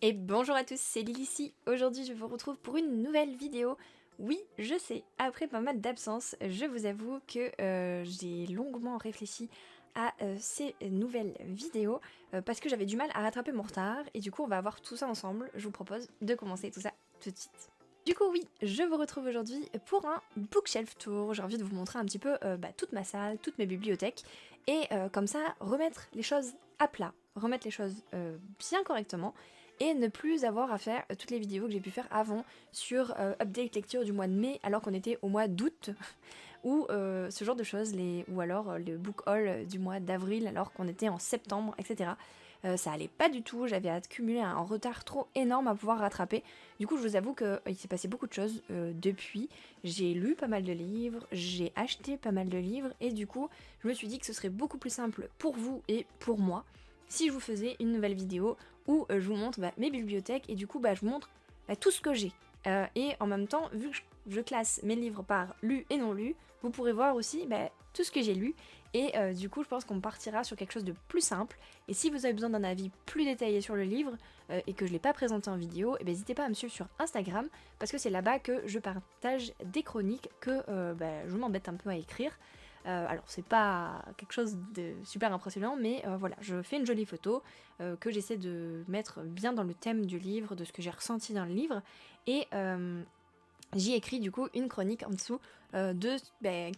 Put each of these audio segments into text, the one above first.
Et bonjour à tous, c'est Lily ici. Aujourd'hui je vous retrouve pour une nouvelle vidéo. Oui, je sais, après pas mal d'absence, je vous avoue que j'ai longuement réfléchi à ces nouvelles vidéos parce que j'avais du mal à rattraper mon retard et du coup on va voir tout ça ensemble. Je vous propose de commencer tout ça tout de suite. Du coup oui, je vous retrouve aujourd'hui pour un bookshelf tour. J'ai envie de vous montrer un petit peu toute ma salle, toutes mes bibliothèques et comme ça remettre les choses à plat, remettre les choses bien correctement et ne plus avoir à faire toutes les vidéos que j'ai pu faire avant sur update lecture du mois de mai alors qu'on était au mois d'août ou ce genre de choses, ou alors le book haul du mois d'avril alors qu'on était en septembre, etc. Ça allait pas du tout, j'avais accumulé un retard trop énorme à pouvoir rattraper. Du coup, je vous avoue qu'il s'est passé beaucoup de choses depuis. J'ai lu pas mal de livres, j'ai acheté pas mal de livres, et du coup, je me suis dit que ce serait beaucoup plus simple pour vous et pour moi si je vous faisais une nouvelle vidéo où je vous montre mes bibliothèques, et du coup, je vous montre tout ce que j'ai. Et en même temps, vu que je classe mes livres par lus et non lus, vous pourrez voir aussi tout ce que j'ai lu. Et du coup, je pense qu'on partira sur quelque chose de plus simple. Et si vous avez besoin d'un avis plus détaillé sur le livre et que je ne l'ai pas présenté en vidéo, n'hésitez pas à me suivre sur Instagram parce que c'est là-bas que je partage des chroniques que je m'embête un peu à écrire. Alors c'est pas quelque chose de super impressionnant, mais voilà, je fais une jolie photo que j'essaie de mettre bien dans le thème du livre, de ce que j'ai ressenti dans le livre, et j'y écris du coup une chronique en dessous de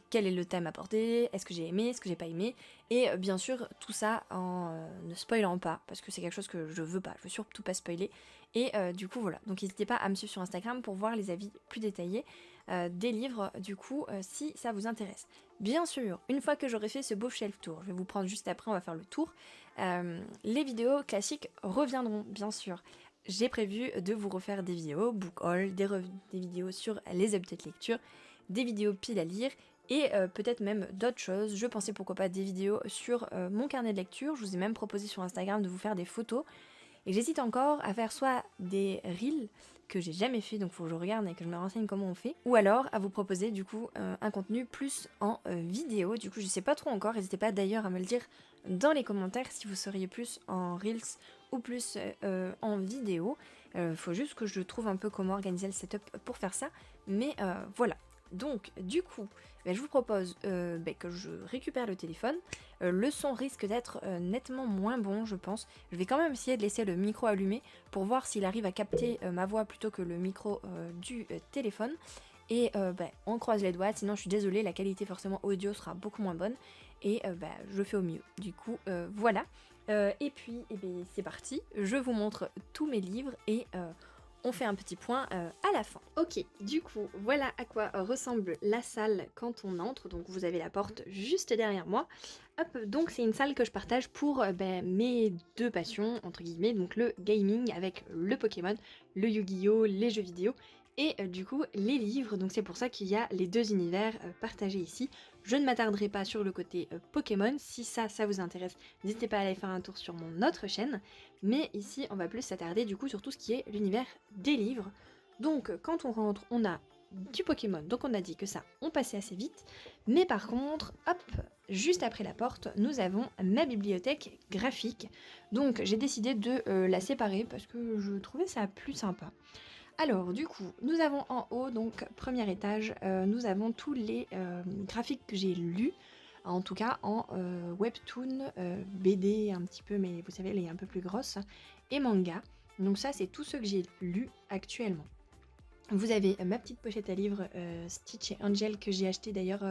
quel est le thème abordé, est-ce que j'ai aimé, est-ce que j'ai pas aimé, et bien sûr tout ça en ne spoilant pas, parce que c'est quelque chose que je veux pas, je veux surtout pas spoiler, et du coup voilà, donc n'hésitez pas à me suivre sur Instagram pour voir les avis plus détaillés des livres du coup si ça vous intéresse. Bien sûr, une fois que j'aurai fait ce beau shelf tour, je vais vous prendre juste après, on va faire le tour, les vidéos classiques reviendront bien sûr. J'ai prévu de vous refaire des vidéos book haul, des vidéos sur les updates lecture, des vidéos pile à lire et peut-être même d'autres choses. Je pensais pourquoi pas des vidéos sur mon carnet de lecture. Je vous ai même proposé sur Instagram de vous faire des photos. Et j'hésite encore à faire soit des reels que j'ai jamais fait, donc faut que je regarde et que je me renseigne comment on fait, ou alors à vous proposer du coup un contenu plus en vidéo. Du coup je sais pas trop encore, n'hésitez pas d'ailleurs à me le dire dans les commentaires si vous seriez plus en reels ou plus en vidéo. Faut juste que je trouve un peu comment organiser le setup pour faire ça, mais voilà. Donc du coup, je vous propose que je récupère le téléphone. Le son risque d'être nettement moins bon, je pense. Je vais quand même essayer de laisser le micro allumé pour voir s'il arrive à capter ma voix plutôt que le micro du téléphone. Et on croise les doigts, sinon je suis désolée, la qualité forcément audio sera beaucoup moins bonne. Et je fais au mieux. Du coup, voilà. Et puis, c'est parti. Je vous montre tous mes livres et on fait un petit point à la fin. Ok, du coup, voilà à quoi ressemble la salle quand on entre. Donc vous avez la porte juste derrière moi. Hop, donc c'est une salle que je partage pour mes deux passions, entre guillemets, donc le gaming avec le Pokémon, le Yu-Gi-Oh!, les jeux vidéo, et du coup les livres. Donc c'est pour ça qu'il y a les deux univers partagés ici. Je ne m'attarderai pas sur le côté Pokémon. Si ça vous intéresse, n'hésitez pas à aller faire un tour sur mon autre chaîne. Mais ici, on va plus s'attarder du coup sur tout ce qui est l'univers des livres. Donc quand on rentre, on a du Pokémon. Donc on a dit que ça, on passait assez vite. Mais par contre, hop, juste après la porte, nous avons ma bibliothèque graphique. Donc j'ai décidé de la séparer parce que je trouvais ça plus sympa. Alors du coup, nous avons en haut, donc premier étage, nous avons tous les graphiques que j'ai lus, en tout cas en webtoon, BD un petit peu, mais vous savez, elle est un peu plus grosse, et manga. Donc ça, c'est tout ce que j'ai lu actuellement. Vous avez ma petite pochette à livres Stitch et Angel que j'ai acheté d'ailleurs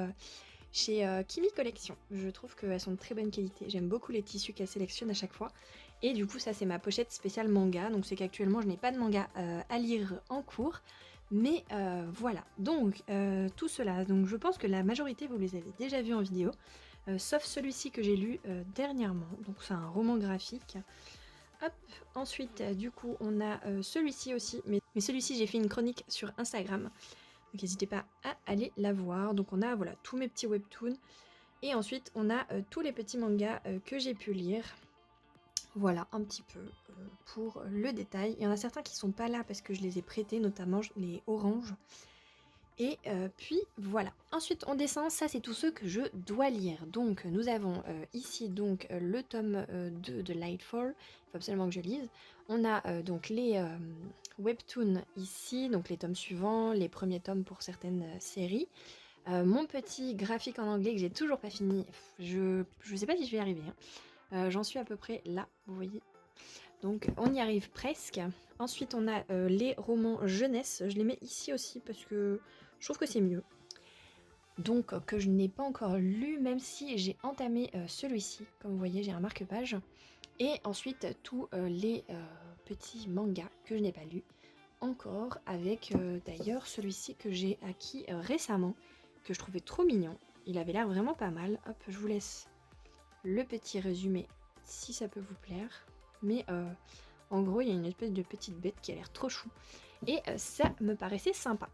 chez Kimi Collection. Je trouve qu'elles sont de très bonne qualité. J'aime beaucoup les tissus qu'elle sélectionne à chaque fois. Et du coup, ça, c'est ma pochette spéciale manga. Donc, c'est qu'actuellement, je n'ai pas de manga à lire en cours. Mais voilà. Donc, tout cela. Donc, je pense que la majorité, vous les avez déjà vus en vidéo. Sauf celui-ci que j'ai lu dernièrement. Donc, c'est un roman graphique. Hop, ensuite, du coup, on a celui-ci aussi. Mais celui-ci, j'ai fait une chronique sur Instagram. Donc n'hésitez pas à aller la voir. Donc on a voilà tous mes petits webtoons. Et ensuite on a tous les petits mangas que j'ai pu lire. Voilà un petit peu pour le détail. Il y en a certains qui sont pas là parce que je les ai prêtés, notamment les oranges. Et puis voilà. Ensuite on descend, ça c'est tous ceux que je dois lire. Donc nous avons ici donc le tome 2 de Lightfall, il faut absolument que je lise. On a donc les webtoons ici, donc les tomes suivants, les premiers tomes pour certaines séries. Mon petit graphique en anglais que j'ai toujours pas fini, je sais pas si je vais y arriver. Hein. J'en suis à peu près là, vous voyez. Donc on y arrive presque. Ensuite on a les romans jeunesse, je les mets ici aussi parce que je trouve que c'est mieux. Donc que je n'ai pas encore lu, même si j'ai entamé celui-ci. Comme vous voyez, j'ai un marque-page. Et ensuite tous les petits mangas que je n'ai pas lus encore, avec d'ailleurs celui-ci que j'ai acquis récemment, que je trouvais trop mignon. Il avait l'air vraiment pas mal. Hop, je vous laisse le petit résumé si ça peut vous plaire. Mais en gros, il y a une espèce de petite bête qui a l'air trop chou. Et ça me paraissait sympa.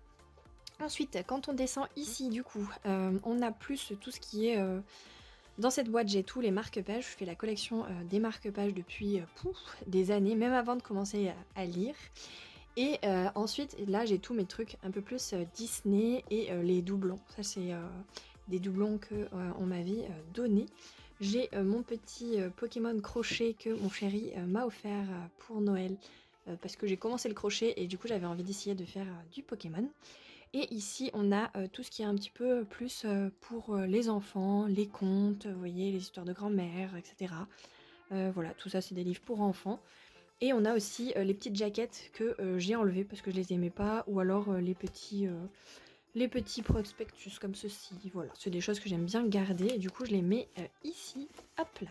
Ensuite, quand on descend ici, du coup, on a plus tout ce qui est... dans cette boîte, j'ai tous les marque-pages. Je fais la collection des marque-pages depuis des années, même avant de commencer à lire. Et ensuite, là, j'ai tous mes trucs un peu plus Disney et les doublons. Ça, c'est des doublons que on m'avait donné. J'ai mon petit Pokémon crochet que mon chéri m'a offert pour Noël. Parce que j'ai commencé le crochet et du coup, j'avais envie d'essayer de faire du Pokémon. Et ici, on a tout ce qui est un petit peu plus pour les enfants, les contes, vous voyez, les histoires de grand-mère, etc. Voilà, tout ça, c'est des livres pour enfants. Et on a aussi les petites jaquettes que j'ai enlevées parce que je les aimais pas, ou alors les petits prospectus comme ceci. Voilà, c'est des choses que j'aime bien garder et du coup, je les mets ici, hop là.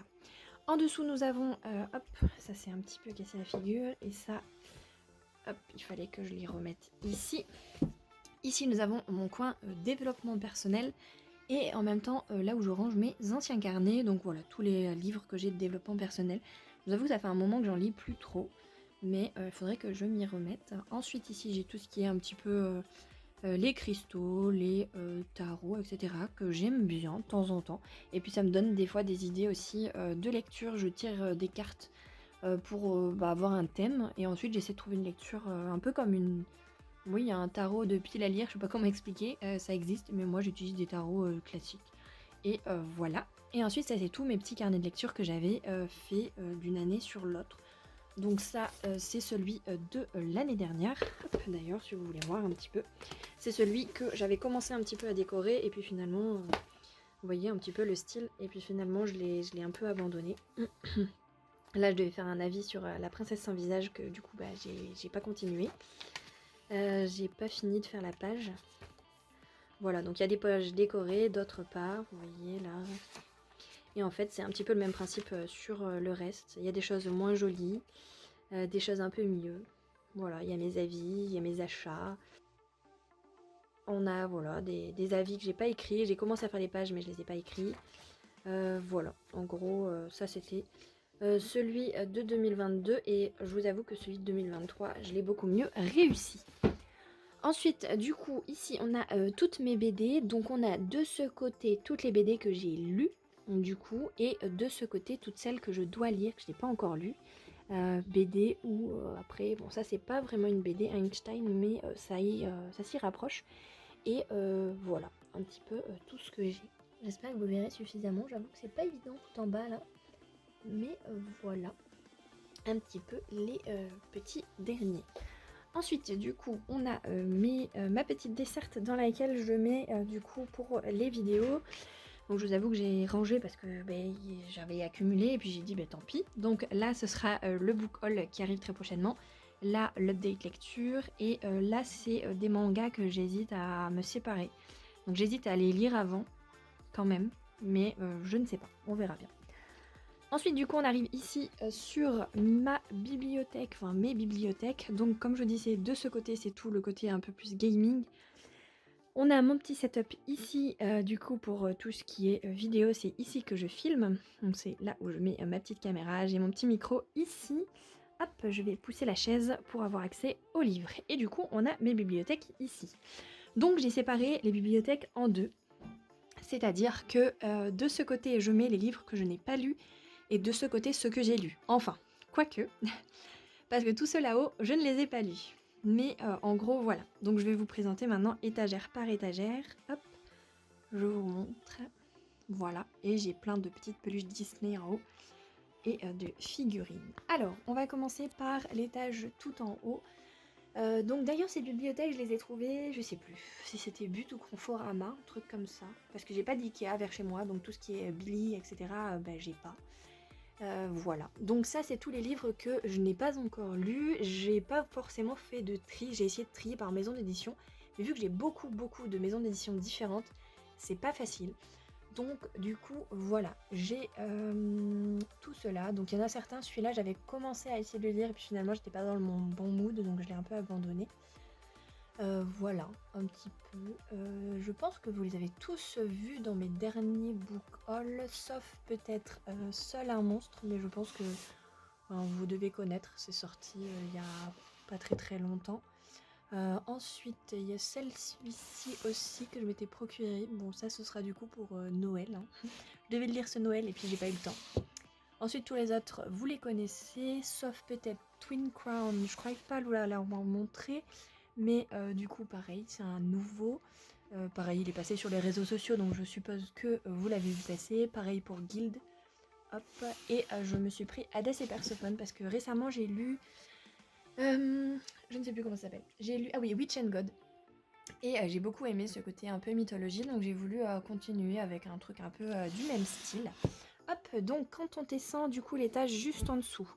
En dessous, nous avons, hop, ça c'est un petit peu cassé la figure, et ça, hop, il fallait que je les remette ici. Ici, nous avons mon coin développement personnel et en même temps là où je range mes anciens carnets. Donc voilà, tous les livres que j'ai de développement personnel. Je vous avoue que ça fait un moment que j'en lis plus trop, mais il faudrait que je m'y remette. Ensuite, ici, j'ai tout ce qui est un petit peu les cristaux, les tarots, etc. que j'aime bien de temps en temps. Et puis ça me donne des fois des idées aussi de lecture. Je tire des cartes pour avoir un thème et ensuite j'essaie de trouver une lecture un peu comme une... Oui, il y a un tarot de pile à lire, je sais pas comment expliquer, ça existe, mais moi j'utilise des tarots classiques. Et voilà. Et ensuite, ça c'est tous mes petits carnets de lecture que j'avais fait d'une année sur l'autre. Donc ça, c'est celui de l'année dernière. D'ailleurs, si vous voulez voir un petit peu, c'est celui que j'avais commencé un petit peu à décorer, et puis finalement, vous voyez un petit peu le style, et puis finalement, je l'ai un peu abandonné. Là, je devais faire un avis sur la princesse sans visage, que du coup, bah, j'ai pas continué. J'ai pas fini de faire la page. Voilà, donc il y a des pages décorées, d'autres pas, vous voyez là. Et en fait, c'est un petit peu le même principe sur le reste. Il y a des choses moins jolies, des choses un peu mieux. Voilà, il y a mes avis, il y a mes achats. On a voilà, des avis que j'ai pas écrits. J'ai commencé à faire les pages, mais je les ai pas écrits. Voilà, en gros, ça c'était celui de 2022. Et je vous avoue que celui de 2023, je l'ai beaucoup mieux réussi. Ensuite, du coup, ici, on a toutes mes BD. Donc, on a de ce côté toutes les BD que j'ai lues, du coup, et de ce côté toutes celles que je dois lire, que je n'ai pas encore lues. BD ou après, bon, ça, c'est pas vraiment une BD Einstein, mais ça s'y rapproche. Et voilà, un petit peu tout ce que j'ai. J'espère que vous verrez suffisamment. J'avoue que c'est pas évident tout en bas, là. Mais voilà, un petit peu les petits derniers. Ensuite, du coup, on a ma petite desserte dans laquelle je mets du coup pour les vidéos. Donc je vous avoue que j'ai rangé parce que j'avais accumulé et puis j'ai dit tant pis. Donc là, ce sera le book haul qui arrive très prochainement. Là, l'update lecture. Et là, c'est des mangas que j'hésite à me séparer. Donc j'hésite à les lire avant, quand même. Mais je ne sais pas, on verra bien. Ensuite, du coup, on arrive ici sur ma bibliothèque, enfin mes bibliothèques. Donc, comme je disais, de ce côté, c'est tout le côté un peu plus gaming. On a mon petit setup ici, du coup, pour tout ce qui est vidéo, c'est ici que je filme. Donc, c'est là où je mets ma petite caméra. J'ai mon petit micro ici. Hop, je vais pousser la chaise pour avoir accès aux livres. Et du coup, on a mes bibliothèques ici. Donc, j'ai séparé les bibliothèques en deux. C'est-à-dire que de ce côté, je mets les livres que je n'ai pas lus. Et de ce côté, ce que j'ai lu. Enfin, quoique, parce que tout ceux là-haut, je ne les ai pas lus. Mais en gros, voilà. Donc je vais vous présenter maintenant étagère par étagère. Hop, je vous montre. Voilà, et j'ai plein de petites peluches Disney en haut et de figurines. Alors, on va commencer par l'étage tout en haut. Donc d'ailleurs ces bibliothèques je les ai trouvées, je sais plus si c'était But ou Conforama, un truc comme ça, parce que j'ai pas d'Ikea vers chez moi, donc tout ce qui est Billy, etc. Ben, j'ai pas. Voilà, donc ça c'est tous les livres que je n'ai pas encore lus, j'ai pas forcément fait de tri, j'ai essayé de trier par maison d'édition, mais vu que j'ai beaucoup de maisons d'édition différentes, c'est pas facile. Donc du coup voilà, j'ai tout cela. Donc il y en a certains, celui-là j'avais commencé à essayer de le lire et puis finalement j'étais pas dans mon bon mood donc je l'ai un peu abandonné. Voilà, un petit peu. Je pense que vous les avez tous vus dans mes derniers book haul, sauf peut-être Seul un monstre, mais je pense que vous devez connaître, c'est sorti il y a pas très longtemps. Ensuite, il y a celle-ci aussi que je m'étais procurée. Bon, ça, ce sera du coup pour Noël. Hein. Je devais le lire ce Noël et puis j'ai pas eu le temps. Ensuite, tous les autres, vous les connaissez, sauf peut-être Twin Crown. Je crois pas leur montrer, mais du coup, pareil, c'est un nouveau. Pareil, il est passé sur les réseaux sociaux, donc je suppose que vous l'avez vu passer. Pareil pour Guild. Hop, et je me suis pris Hades et Persephone parce que récemment j'ai lu je ne sais plus comment ça s'appelle. J'ai lu, ah oui, Witch and God. Et j'ai beaucoup aimé ce côté un peu mythologie, donc j'ai voulu continuer avec un truc un peu du même style. Hop, donc quand on descend du coup l'étage juste en dessous,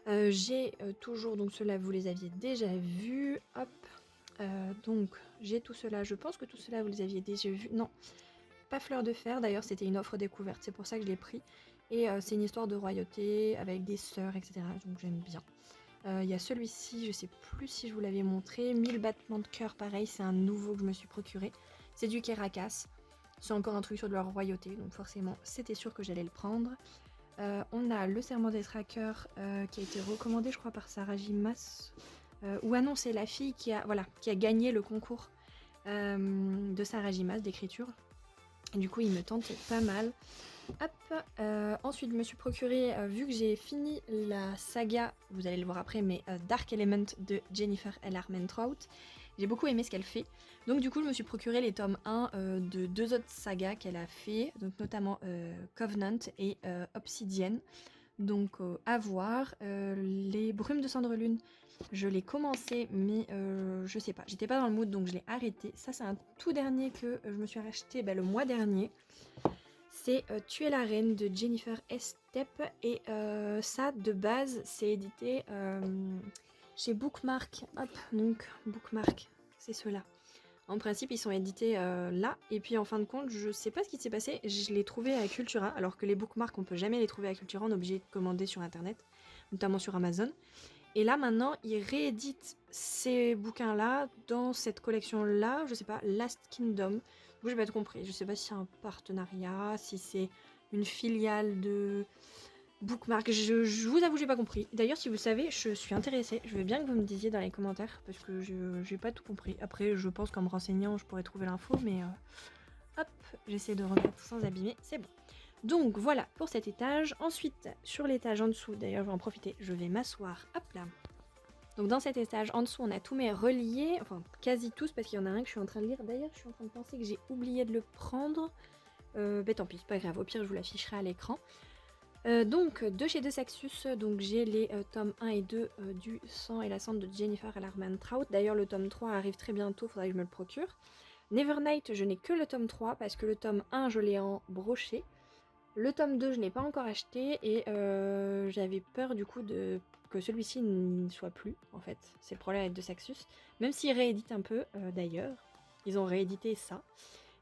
j'ai toujours, donc ceux-là vous les aviez déjà vus. Hop, donc j'ai tout cela, je pense que tout cela vous les aviez déjà vus. Non, pas Fleur de Fer, d'ailleurs c'était une offre découverte, c'est pour ça que je l'ai pris. Et c'est une histoire de royauté avec des sœurs, etc. Donc j'aime bien. Il y a celui-ci, je sais plus si je vous l'avais montré, 1000 battements de cœur, pareil, c'est un nouveau que je me suis procuré. C'est du Kerakas, c'est encore un truc sur de leur royauté, donc forcément c'était sûr que j'allais le prendre. On a le serment des trackers qui a été recommandé je crois par Sarah Jimas, ou ah non c'est la fille qui a gagné le concours de Sarah Jimas d'écriture. Du coup il me tente pas mal. Hop, ensuite je me suis procuré, vu que j'ai fini la saga, vous allez le voir après, mais Dark Element de Jennifer L. Armentrout, j'ai beaucoup aimé ce qu'elle fait. Donc du coup je me suis procuré les tomes 1 de deux autres sagas qu'elle a fait, donc notamment Covenant et Obsidian. Donc à voir. Les Brumes de Cendrelune, je l'ai commencé, mais je sais pas, j'étais pas dans le mood donc je l'ai arrêté. Ça c'est un tout dernier que je me suis racheté le mois dernier. C'est Tu es la reine de Jennifer Estep et ça de base c'est édité chez Bookmark. Hop, donc Bookmark, c'est ceux-là. En principe ils sont édités là et puis en fin de compte je sais pas ce qui s'est passé, je l'ai trouvé à Cultura alors que les Bookmark on peut jamais les trouver à Cultura, on est obligé de commander sur internet, notamment sur Amazon. Et là maintenant ils rééditent ces bouquins là dans cette collection là, je sais pas, Last Kingdom. J'ai pas tout compris. Je sais pas si c'est un partenariat, si c'est une filiale de Bookmark. Je vous avoue, j'ai pas compris. D'ailleurs, si vous savez, je suis intéressée. Je veux bien que vous me disiez dans les commentaires parce que j'ai pas tout compris. Après, je pense qu'en me renseignant, je pourrais trouver l'info, mais hop, j'essaie de remettre sans abîmer. C'est bon. Donc voilà pour cet étage. Ensuite, sur l'étage en dessous, d'ailleurs, je vais en profiter. Je vais m'asseoir. Hop là. Donc dans cet étage, en dessous, on a tous mes reliés, enfin quasi tous, parce qu'il y en a un que je suis en train de lire. D'ailleurs, je suis en train de penser que j'ai oublié de le prendre. Tant pis, c'est pas grave, au pire, je vous l'afficherai à l'écran. Donc, de chez De Saxus, donc j'ai les tomes 1 et 2 du Sang et la Cendre de Jennifer L. Armentrout. D'ailleurs, le tome 3 arrive très bientôt, faudrait que je me le procure. Nevernight, je n'ai que le tome 3, parce que le tome 1, je l'ai en brochet. Le tome 2, je n'ai pas encore acheté, et j'avais peur du coup que celui-ci ne soit plus, en fait. C'est le problème avec De Saxus. Même s'ils rééditent un peu, d'ailleurs. Ils ont réédité ça.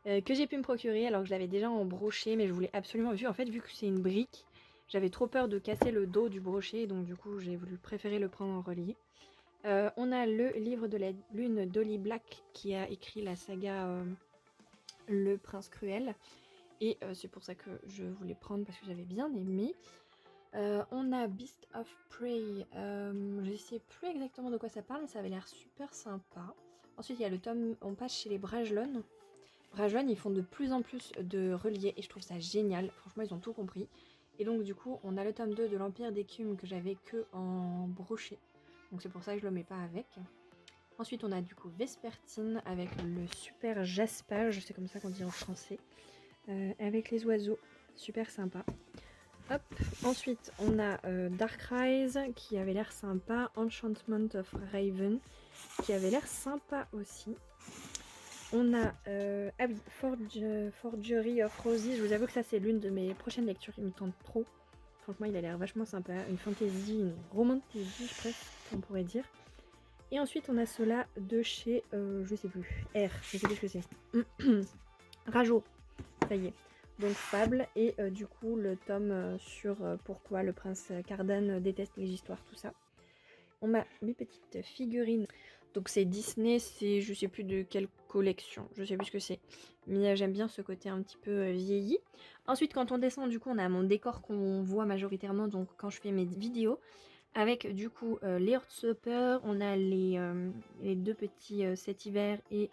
Que j'ai pu me procurer, alors que je l'avais déjà en brochet, mais je voulais absolument... En fait, vu que c'est une brique, j'avais trop peur de casser le dos du brochet, donc du coup, j'ai voulu préférer le prendre en relié. On a le livre de la lune d'Holly Black, qui a écrit la saga Le Prince Cruel. Et c'est pour ça que je voulais prendre, parce que j'avais bien aimé. On a Beast of Prey, je ne sais plus exactement de quoi ça parle, mais ça avait l'air super sympa. Ensuite, il y a le tome, on passe chez les Brajlon. Brajlon, ils font de plus en plus de reliés et je trouve ça génial. Franchement, ils ont tout compris. Et donc, du coup, on a le tome 2 de l'Empire d'écume que j'avais que en brochet. Donc, c'est pour ça que je le mets pas avec. Ensuite, on a du coup Vespertine avec le super jaspage, c'est comme ça qu'on dit en français, avec les oiseaux, super sympa. Hop. Ensuite, on a Dark Rise qui avait l'air sympa, Enchantment of Raven qui avait l'air sympa aussi. On a ah oui, Forgery of Roses, je vous avoue que ça c'est l'une de mes prochaines lectures, il me tente trop. Franchement, il a l'air vachement sympa, une fantasy, une romantasy, presque, on pourrait dire. Et ensuite, on a cela de chez, je sais plus, R, je sais plus ce que c'est. Rajo, ça y est. Donc Fable, et du coup, le tome sur pourquoi le prince Cardan déteste les histoires, tout ça. On a mes petites figurines. Donc c'est Disney, c'est je sais plus de quelle collection, je sais plus ce que c'est. Mais j'aime bien ce côté un petit peu vieilli. Ensuite, quand on descend, du coup, on a mon décor qu'on voit majoritairement donc quand je fais mes vidéos. Avec du coup les Heartstopper, on a les deux petits cet hiver et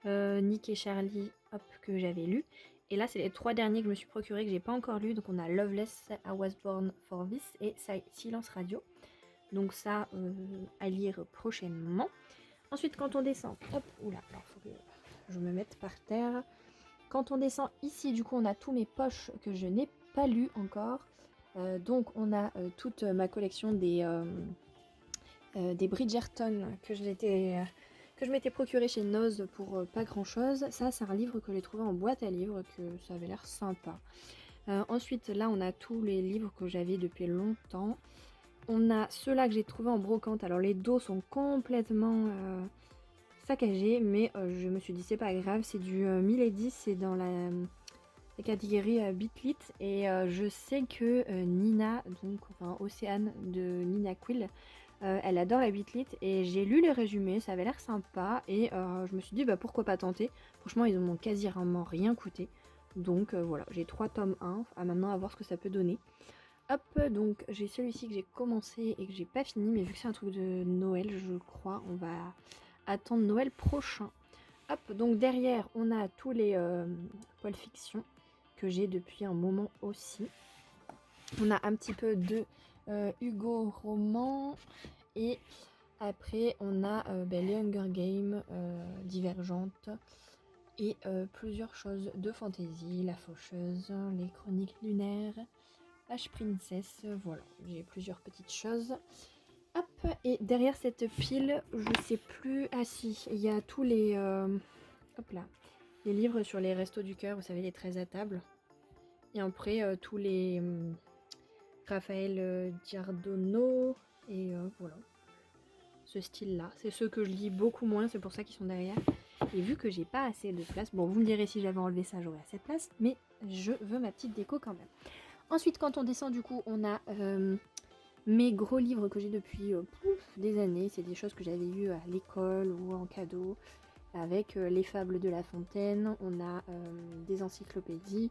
Nick et Charlie hop, que j'avais lu. Et là, c'est les 3 derniers que je me suis procuré que j'ai pas encore lu. Donc on a Loveless, I Was Born for This et Silence Radio. Donc ça à lire prochainement. Ensuite, quand on descend, hop, oula, alors faut que je me mette par terre. Quand on descend ici, du coup, on a tous mes poches que je n'ai pas lues encore. Donc on a toute ma collection des Bridgerton que je m'étais procuré chez Noz pour pas grand chose. Ça c'est un livre que j'ai trouvé en boîte à livres, que ça avait l'air sympa. Ensuite là on a tous les livres que j'avais depuis longtemps. On a ceux-là que j'ai trouvé en brocante. Alors les dos sont complètement saccagés, mais je me suis dit c'est pas grave, c'est du Milady, c'est dans la catégorie Bitlit, et je sais que Nina, donc enfin Océane de Nina Quill, elle adore la Bitlit, et j'ai lu les résumés, ça avait l'air sympa, et je me suis dit bah pourquoi pas tenter. Franchement ils m'ont quasiment rien coûté, donc voilà, j'ai 3 tomes 1 à maintenant à voir ce que ça peut donner. Hop, donc j'ai celui-ci que j'ai commencé et que j'ai pas fini, mais vu que c'est un truc de Noël, je crois, on va attendre Noël prochain. Hop, donc derrière on a tous les Pulp Fiction que j'ai depuis un moment aussi. On a un petit peu de Hugo Roman, et après on a les Hunger Games, Divergente, et plusieurs choses de fantasy, La Faucheuse, les Chroniques Lunaires, H Princess, voilà, j'ai plusieurs petites choses. Hop, et derrière cette pile, je sais plus, ah si, il y a tous les, hop là, les livres sur les restos du cœur, vous savez, les 13 à table. Et après, tous les Raphaël Giardino, et voilà, ce style-là. C'est ceux que je lis beaucoup moins, c'est pour ça qu'ils sont derrière. Et vu que j'ai pas assez de place, bon, vous me direz si j'avais enlevé ça, j'aurais assez de place, mais je veux ma petite déco quand même. Ensuite, quand on descend, du coup, on a mes gros livres que j'ai depuis des années. C'est des choses que j'avais eues à l'école ou en cadeau, avec les fables de La Fontaine. On a des encyclopédies.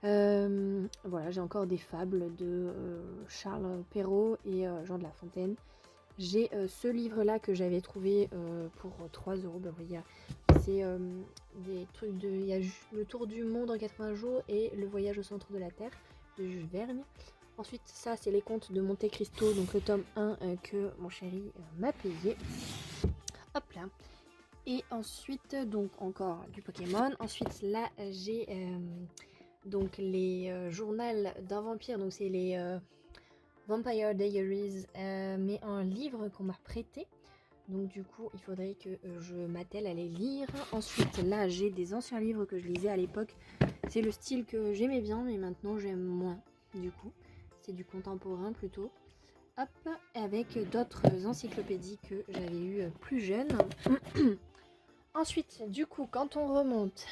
Voilà, j'ai encore des fables de Charles Perrault et Jean de La Fontaine. J'ai ce livre-là que j'avais trouvé pour 3 €. Ben, vous voyez, c'est des trucs de... Il y a le tour du monde en 80 jours et le voyage au centre de la Terre de Jules Verne. Ensuite, ça, c'est les contes de Monte Cristo, donc le tome 1 que mon chéri m'a payé. Hop là. Et ensuite, donc encore du Pokémon. Ensuite, là, j'ai donc les journaux d'un vampire, donc c'est les Vampire Diaries, mais un livre qu'on m'a prêté. Donc du coup, il faudrait que je m'attelle à les lire. Ensuite, là, j'ai des anciens livres que je lisais à l'époque. C'est le style que j'aimais bien, mais maintenant j'aime moins, du coup. C'est du contemporain plutôt. Hop, avec d'autres encyclopédies que j'avais eues plus jeune. Ensuite, du coup, quand on remonte,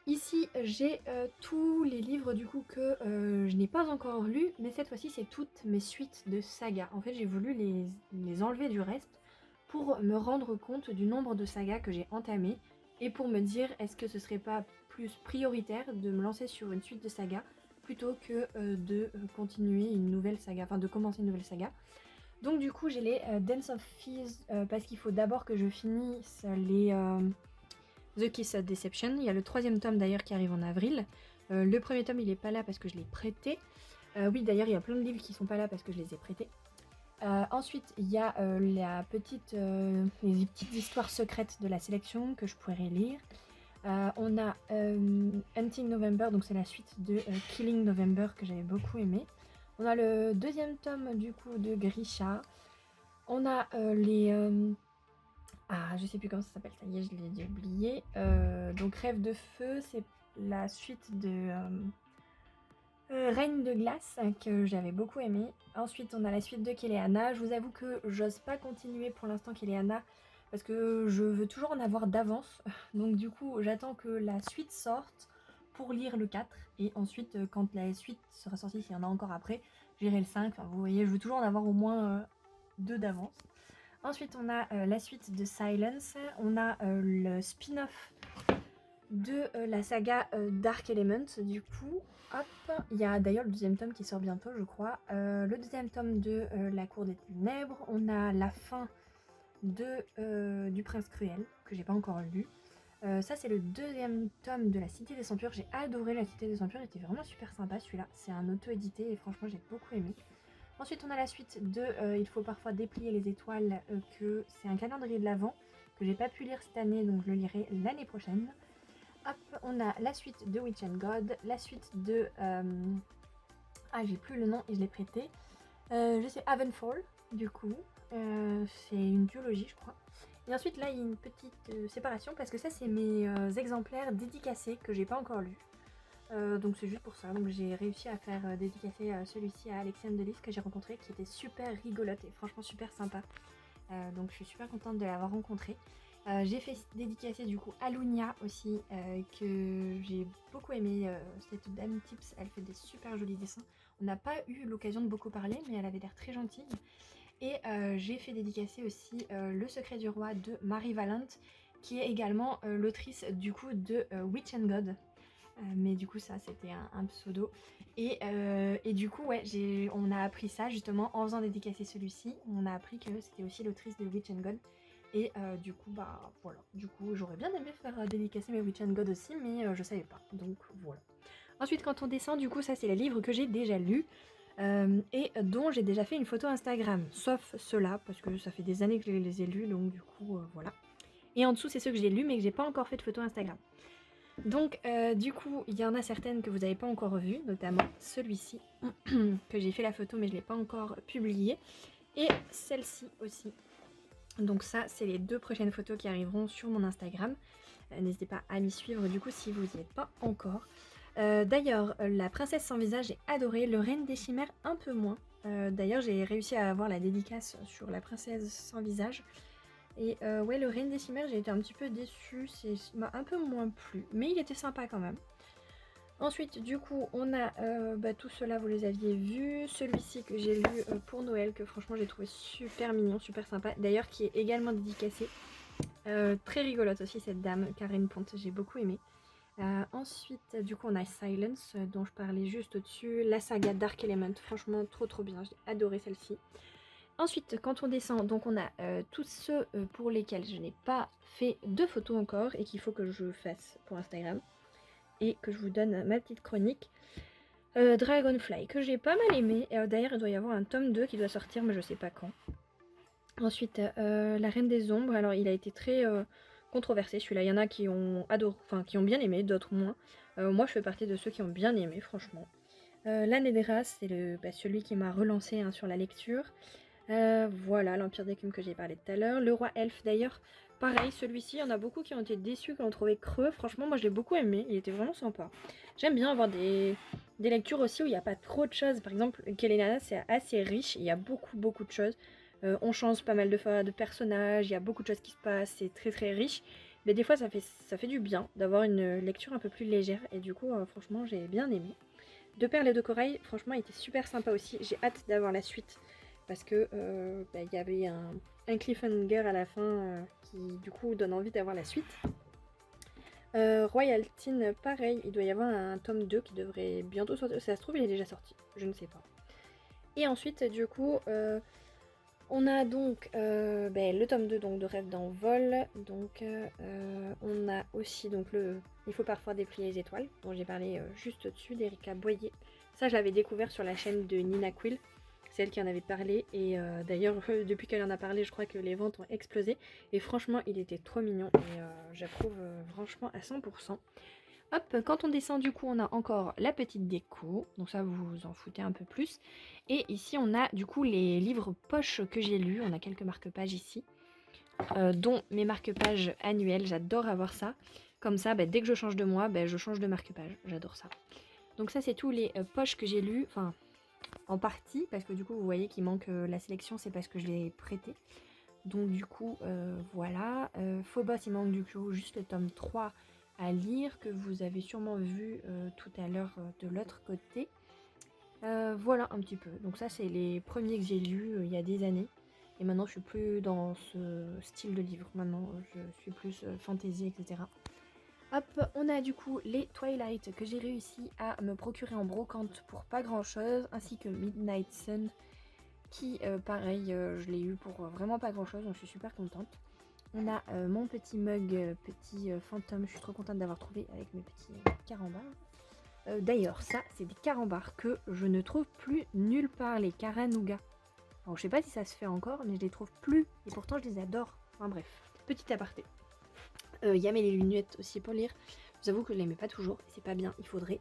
ici j'ai tous les livres du coup que je n'ai pas encore lus, mais cette fois-ci c'est toutes mes suites de sagas. En fait, j'ai voulu les enlever du reste pour me rendre compte du nombre de sagas que j'ai entamées et pour me dire est-ce que ce serait pas plus prioritaire de me lancer sur une suite de sagas plutôt que de continuer une nouvelle saga, enfin de commencer une nouvelle saga. Donc du coup j'ai les Dance of Fears parce qu'il faut d'abord que je finisse les The Kiss Deception. Il y a le 3e tome d'ailleurs qui arrive en avril. Le 1er tome il est pas là parce que je l'ai prêté. Oui, d'ailleurs il y a plein de livres qui sont pas là parce que je les ai prêtés. Ensuite, il y a les petites histoires secrètes de la sélection que je pourrais lire. On a Hunting November, donc c'est la suite de Killing November que j'avais beaucoup aimé. On a le deuxième tome du coup de Grisha. On a je sais plus comment ça s'appelle, ça y est, je l'ai oublié. Donc Rêve de feu, c'est la suite de Reine de glace que j'avais beaucoup aimé. Ensuite, on a la suite de Kéléana. Je vous avoue que j'ose pas continuer pour l'instant Kéléana parce que je veux toujours en avoir d'avance. Donc du coup, j'attends que la suite sorte pour lire le 4. Et ensuite, quand la suite sera sortie, s'il y en a encore après, j'irai le 5. Enfin, vous voyez, je veux toujours en avoir au moins 2 d'avance. Ensuite, on a la suite de Silence. On a le spin-off de la saga Dark Element. Du coup, hop, il y a d'ailleurs le deuxième tome qui sort bientôt, je crois. Le deuxième tome de La Cour des Ténèbres. On a la fin du Prince Cruel, que j'ai pas encore lu. Ça, c'est le deuxième tome de La Cité des Centaures. J'ai adoré La Cité des Centaures, il était vraiment super sympa celui-là. C'est un auto-édité et franchement, j'ai beaucoup aimé. Ensuite, on a la suite de Il faut parfois déplier les étoiles, que c'est un calendrier de l'Avent que j'ai pas pu lire cette année, donc je le lirai l'année prochaine. Hop, on a la suite de Witch and God, la suite de... j'ai plus le nom et je l'ai prêté. Je sais, Havenfall, du coup. C'est une duologie, je crois. Et ensuite, là, il y a une petite séparation parce que ça, c'est mes exemplaires dédicacés que j'ai pas encore lus. Donc c'est juste pour ça. Donc j'ai réussi à faire dédicacer celui-ci à Alexiane Delis que j'ai rencontré, qui était super rigolote et franchement super sympa. Donc je suis super contente de l'avoir rencontrée. J'ai fait dédicacer du coup à Lunia aussi, que j'ai beaucoup aimé. Cette dame Tips, elle fait des super jolis dessins. On n'a pas eu l'occasion de beaucoup parler, mais elle avait l'air très gentille. Et j'ai fait dédicacer aussi Le Secret du Roi de Marie Valente, qui est également l'autrice du coup de Witch and God. Mais du coup ça c'était un pseudo. Et du coup ouais, on a appris ça justement en faisant dédicacer celui-ci. On a appris que c'était aussi l'autrice de Witch and God. Et du coup bah voilà, du coup j'aurais bien aimé faire dédicacer mes Witch and God aussi, mais je savais pas, donc voilà. Ensuite quand on descend, du coup ça c'est les livres que j'ai déjà lus et dont j'ai déjà fait une photo Instagram, sauf ceux-là parce que ça fait des années que je les ai lus, donc du coup voilà. Et en dessous c'est ceux que j'ai lus mais que j'ai pas encore fait de photo Instagram. Donc du coup il y en a certaines que vous n'avez pas encore vues, notamment celui-ci que j'ai fait la photo mais je ne l'ai pas encore publié, et celle-ci aussi. Donc ça c'est les 2 prochaines photos qui arriveront sur mon Instagram. N'hésitez pas à m'y suivre du coup si vous n'y êtes pas encore. D'ailleurs la princesse sans visage j'ai adoré, le reine des chimères un peu moins. D'ailleurs j'ai réussi à avoir la dédicace sur la princesse sans visage. Et ouais, le Reine des Chimères, j'ai été un petit peu déçue, ça m'a un peu moins plu, mais il était sympa quand même. Ensuite, du coup, on a tout cela, vous les aviez vus. Celui-ci que j'ai lu pour Noël, que franchement j'ai trouvé super mignon, super sympa. D'ailleurs, qui est également dédicacé. Très rigolote aussi cette dame, Karen Ponte, j'ai beaucoup aimé. Ensuite, du coup, on a Silence, dont je parlais juste au-dessus. La saga Dark Element, franchement trop bien, j'ai adoré celle-ci. Ensuite, quand on descend, donc on a tous ceux pour lesquels je n'ai pas fait de photos encore et qu'il faut que je fasse pour Instagram et que je vous donne ma petite chronique. Dragonfly, que j'ai pas mal aimé. D'ailleurs, il doit y avoir un tome 2 qui doit sortir, mais je sais pas quand. Ensuite, La Reine des Ombres. Alors, il a été très controversé celui-là. Il y en a qui ont adoré, enfin qui ont bien aimé, d'autres moins. Moi, je fais partie de ceux qui ont bien aimé, franchement. La Nédéra, c'est celui qui m'a relancé sur la lecture. Voilà, l'Empire d'écume que j'ai parlé tout à l'heure. Le Roi Elfe d'ailleurs, pareil, celui-ci, il y en a beaucoup qui ont été déçus, qui l'ont trouvé creux. Franchement, moi je l'ai beaucoup aimé, il était vraiment sympa. J'aime bien avoir des lectures aussi où il n'y a pas trop de choses. Par exemple, Kelenana, c'est assez riche, il y a beaucoup de choses. On change pas mal de personnages, il y a beaucoup de choses qui se passent, c'est très riche. Mais des fois, ça fait du bien d'avoir une lecture un peu plus légère. Et du coup, franchement, j'ai bien aimé. Deux perles et de corail, franchement, il était super sympa aussi. J'ai hâte d'avoir la suite. Parce que y avait un cliffhanger à la fin qui du coup donne envie d'avoir la suite. Royaltine, pareil, il doit y avoir un tome 2 qui devrait bientôt sortir. Ça se trouve, il est déjà sorti, je ne sais pas. Et ensuite, du coup, on a donc le tome 2 donc, de Rêve d'envol. Donc, on a aussi donc, Il faut parfois déplier les étoiles, dont j'ai parlé juste au-dessus, d'Erika Boyer. Ça, je l'avais découvert sur la chaîne de Nina Quill. C'est elle qui en avait parlé et d'ailleurs depuis qu'elle en a parlé je crois que les ventes ont explosé et franchement il était trop mignon et j'approuve franchement à 100%. Hop, quand on descend du coup on a encore la petite déco, donc ça vous vous en foutez un peu plus. Et ici on a du coup les livres poches que j'ai lus, on a quelques marque-pages ici, dont mes marque-pages annuels, j'adore avoir ça. Comme ça, bah, dès que je change de mois, bah, je change de marque-page, j'adore ça. Donc ça c'est tous les poches que j'ai lus, enfin en partie, parce que du coup vous voyez qu'il manque la sélection, c'est parce que je l'ai prêté. Donc du coup voilà, Phobos il manque du coup juste le tome 3 à lire, que vous avez sûrement vu tout à l'heure de l'autre côté. Voilà un petit peu, donc ça c'est les premiers que j'ai lus il y a des années. Et maintenant je suis plus dans ce style de livre, maintenant je suis plus fantasy, etc. Hop, on a du coup les Twilight que j'ai réussi à me procurer en brocante pour pas grand chose, ainsi que Midnight Sun qui pareil je l'ai eu pour vraiment pas grand chose, donc je suis super contente. On a mon petit mug, petit fantôme, je suis trop contente d'avoir trouvé avec mes petits carambars. D'ailleurs ça c'est des carambars que je ne trouve plus nulle part, les Caranuga. Alors je sais pas si ça se fait encore mais je les trouve plus et pourtant je les adore. Enfin bref, petit aparté. Il y a mes lunettes aussi pour lire. Je vous avoue que je les mets pas toujours, c'est pas bien, il faudrait.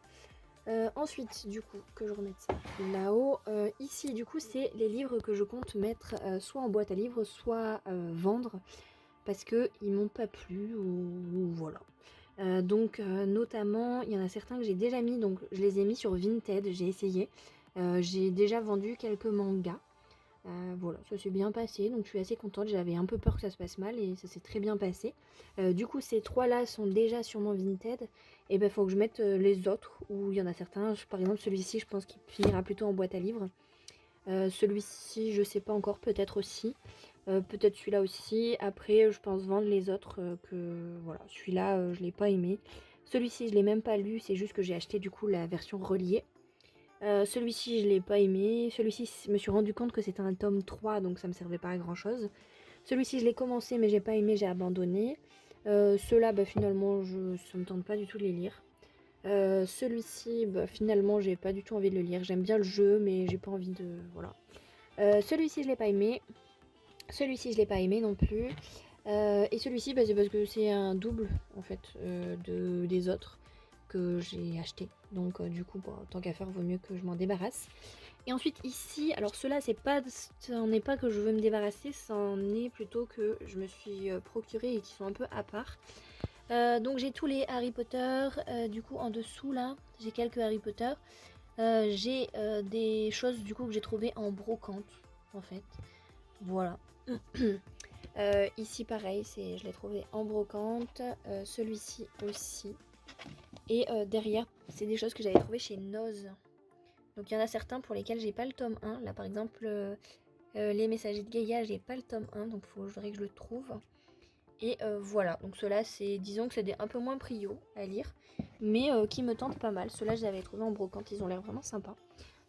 Ensuite, du coup, que je remette ça là-haut. Ici, du coup, c'est les livres que je compte mettre soit en boîte à livres, soit vendre. Parce qu'ils m'ont pas plu, ou voilà. Donc, notamment, il y en a certains que j'ai déjà mis, donc je les ai mis sur Vinted, j'ai essayé. J'ai déjà vendu quelques mangas. Voilà, ça s'est bien passé, donc je suis assez contente. J'avais un peu peur que ça se passe mal et ça s'est très bien passé. Du coup, ces trois-là sont déjà sur mon Vinted. Et ben, faut que je mette les autres, où il y en a certains. Par exemple, celui-ci, je pense qu'il finira plutôt en boîte à livres. Celui-ci, je sais pas encore, peut-être aussi. Peut-être celui-là aussi. Après, je pense vendre les autres. Que voilà, celui-là, je l'ai pas aimé. Celui-ci, je l'ai même pas lu, c'est juste que j'ai acheté du coup la version reliée. Celui-ci, je l'ai pas aimé. Celui-ci, je me suis rendu compte que c'était un tome 3, donc ça me servait pas à grand chose. Celui-ci, je l'ai commencé, mais j'ai pas aimé, j'ai abandonné. Ceux-là, bah, finalement, ça me tente pas du tout de les lire. Celui-ci, bah, finalement, j'ai pas du tout envie de le lire. J'aime bien le jeu, mais j'ai pas envie de. Voilà. Celui-ci, je l'ai pas aimé. Celui-ci, je l'ai pas aimé non plus. Et celui-ci, bah, c'est parce que c'est un double, en fait, des autres que j'ai acheté. Donc du coup, bon, tant qu'à faire, vaut mieux que je m'en débarrasse. Et ensuite ici, alors ceux-là, c'en est pas que je veux me débarrasser, c'en est plutôt que je me suis procuré et qui sont un peu à part. Donc j'ai tous les Harry Potter, du coup en dessous là, j'ai quelques Harry Potter. J'ai des choses du coup que j'ai trouvées en brocante, en fait. Voilà. Ici pareil, je l'ai trouvé en brocante, celui-ci aussi. Et derrière, c'est des choses que j'avais trouvées chez Noz. Donc il y en a certains pour lesquels j'ai pas le tome 1. Là par exemple, les messagers de Gaïa, j'ai pas le tome 1, donc il faudrait que je le trouve. Et voilà, donc ceux-là, disons que c'est un peu moins prio à lire, mais qui me tentent pas mal. Ceux-là, je les avais trouvés en brocante, ils ont l'air vraiment sympas.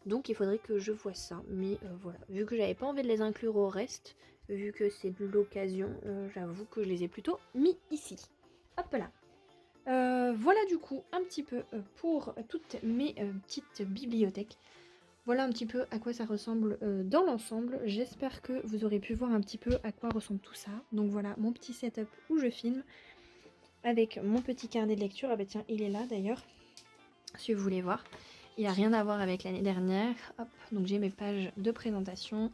Donc il faudrait que je vois ça. Mais voilà, vu que j'avais pas envie de les inclure au reste, vu que c'est de l'occasion, j'avoue que je les ai plutôt mis ici. Hop là. Voilà du coup un petit peu pour toutes mes petites bibliothèques. Voilà un petit peu à quoi ça ressemble dans l'ensemble. J'espère que vous aurez pu voir un petit peu à quoi ressemble tout ça. Donc voilà mon petit setup où je filme avec mon petit carnet de lecture. Ah bah tiens, il est là d'ailleurs, si vous voulez voir. Il n'y a rien à voir avec l'année dernière. Hop, donc j'ai mes pages de présentation.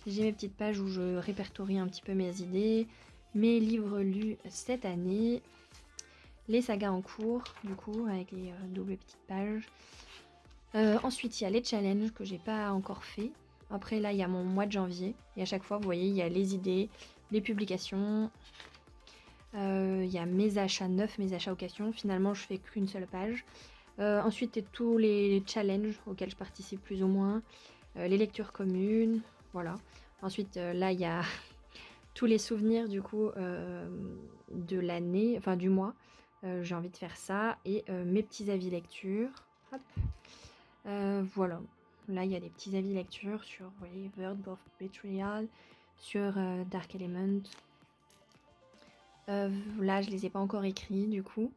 J'ai mes petites pages où je répertorie un petit peu mes idées, mes livres lus cette année, les sagas en cours, du coup, avec les doubles petites pages. Ensuite, il y a les challenges que j'ai pas encore fait. Après, là, il y a mon mois de janvier. Et à chaque fois, vous voyez, il y a les idées, les publications. Il y a mes achats neufs, mes achats occasion. Finalement, je fais qu'une seule page. Ensuite, il y a tous les challenges auxquels je participe plus ou moins. Les lectures communes. Voilà. Ensuite, là, il y a tous les souvenirs, du coup, de l'année, enfin du mois. J'ai envie de faire ça. Et mes petits avis lecture. Hop. Voilà, là il y a des petits avis lecture sur, vous voyez, Verb of Betrayal, sur Dark Element. Là je les ai pas encore écrits du coup,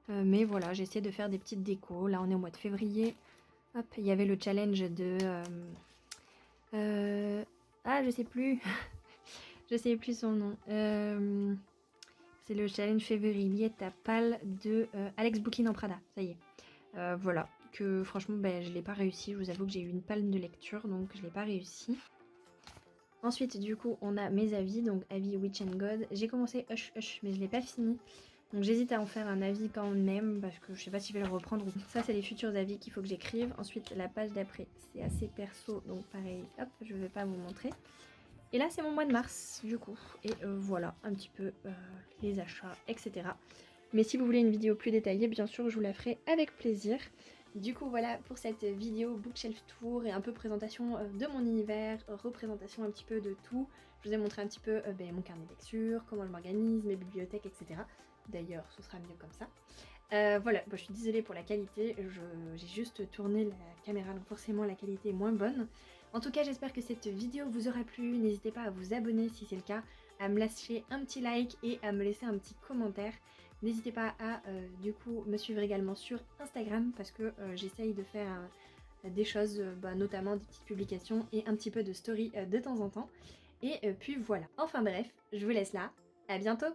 mais voilà, j'essaie de faire des petites décos. Là on est au mois de février. Hop, il y avait le challenge de Ah, je sais plus. Je sais plus son nom. C'est le challenge février Tapal de Alex Bookin en Prada. Ça y est. Voilà. Que franchement, je l'ai pas réussi. Je vous avoue que j'ai eu une panne de lecture, donc je l'ai pas réussi. Ensuite, du coup, on a mes avis. Donc, avis Witch and God. J'ai commencé Hush Hush, mais je l'ai pas fini. Donc, j'hésite à en faire un avis quand même, parce que je sais pas si je vais le reprendre ou pas. Ça, c'est les futurs avis qu'il faut que j'écrive. Ensuite, la page d'après, c'est assez perso. Donc, pareil, hop, je vais pas vous montrer. Et là, c'est mon mois de mars, du coup. Et voilà, un petit peu les achats, etc. Mais si vous voulez une vidéo plus détaillée, bien sûr, je vous la ferai avec plaisir. Du coup, voilà pour cette vidéo bookshelf tour et un peu présentation de mon univers, représentation un petit peu de tout. Je vous ai montré un petit peu mon carnet de lecture, comment je m'organise, mes bibliothèques, etc. D'ailleurs, ce sera mieux comme ça. Voilà, je suis désolée pour la qualité, j'ai juste tourné la caméra, donc forcément la qualité est moins bonne. En tout cas, j'espère que cette vidéo vous aura plu. N'hésitez pas à vous abonner si c'est le cas, à me lâcher un petit like et à me laisser un petit commentaire. N'hésitez pas à du coup me suivre également sur Instagram parce que j'essaye de faire des choses, notamment des petites publications et un petit peu de story de temps en temps. Et puis voilà. Enfin bref, je vous laisse là. À bientôt!